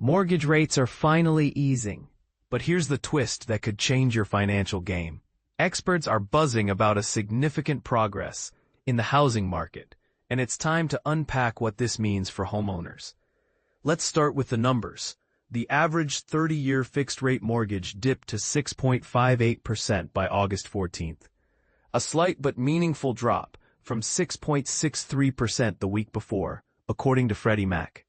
Mortgage rates are finally easing. But here's the twist that could change your financial game. Experts are buzzing about a significant progress in the housing market, and it's time to unpack what this means for homeowners. Let's start with the numbers. The average 30-year fixed-rate mortgage dipped to 6.58% by August 14th. A slight but meaningful drop from 6.63% the week before, according to Freddie Mac.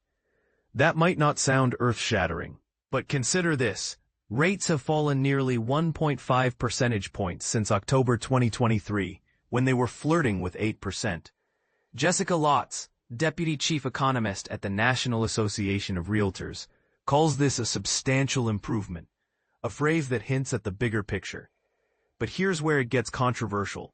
That might not sound earth-shattering, but consider this. Rates have fallen nearly 1.5 percentage points since October 2023, when they were flirting with 8%. Jessica Lotz, deputy chief economist at the National Association of Realtors, calls this a substantial improvement, a phrase that hints at the bigger picture. But here's where it gets controversial.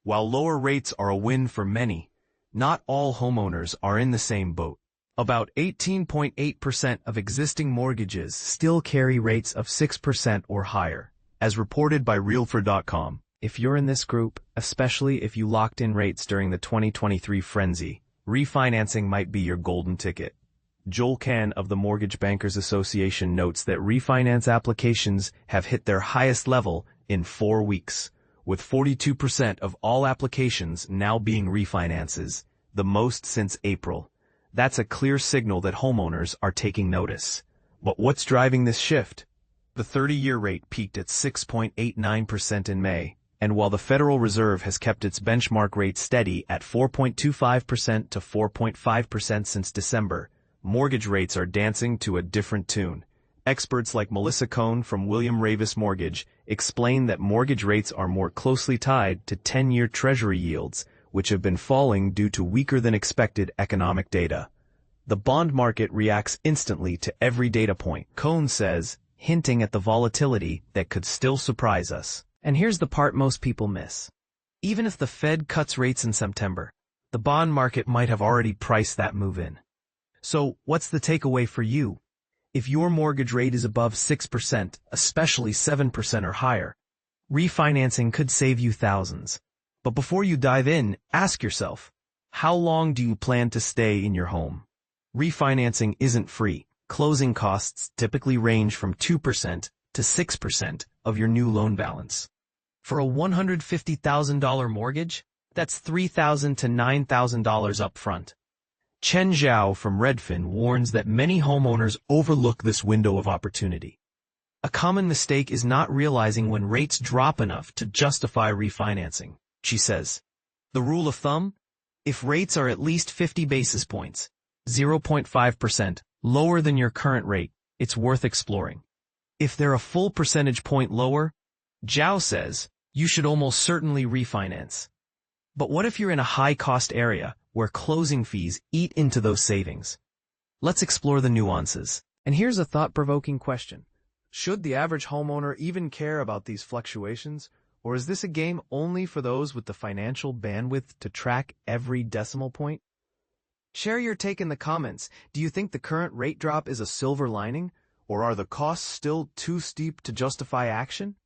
While lower rates are a win for many, not all homeowners are in the same boat. About 18.8% of existing mortgages still carry rates of 6% or higher, as reported by Realtor.com. If you're in this group, especially if you locked in rates during the 2023 frenzy, refinancing might be your golden ticket. Joel Kahn of the Mortgage Bankers Association notes that refinance applications have hit their highest level in 4 weeks, with 42% of all applications now being refinances, the most since April. That's a clear signal that homeowners are taking notice. But what's driving this shift? The 30-year rate peaked at 6.89% in May, and while the Federal Reserve has kept its benchmark rate steady at 4.25% to 4.5% since December, mortgage rates are dancing to a different tune. Experts like Melissa Cohn from William Ravis Mortgage explain that mortgage rates are more closely tied to 10-year Treasury yields, which have been falling due to weaker-than-expected economic data. The bond market reacts instantly to every data point, Cohn says, hinting at the volatility that could still surprise us. And here's the part most people miss. Even if the Fed cuts rates in September, the bond market might have already priced that move in. So, what's the takeaway for you? If your mortgage rate is above 6%, especially 7% or higher, refinancing could save you thousands. But before you dive in, ask yourself, how long do you plan to stay in your home? Refinancing isn't free. Closing costs typically range from 2% to 6% of your new loan balance. For a $150,000 mortgage, that's $3,000 to $9,000 upfront. Chen Zhao from Redfin warns that many homeowners overlook this window of opportunity. A common mistake is not realizing when rates drop enough to justify refinancing. She says, the rule of thumb? If rates are at least 50 basis points, 0.5%, lower than your current rate, it's worth exploring. If they're a full percentage point lower, Zhao says, you should almost certainly refinance. But what if you're in a high-cost area where closing fees eat into those savings? Let's explore the nuances. And here's a thought-provoking question. Should the average homeowner even care about these fluctuations? Or is this a game only for those with the financial bandwidth to track every decimal point? Share your take in the comments. Do you think the current rate drop is a silver lining? Or are the costs still too steep to justify action?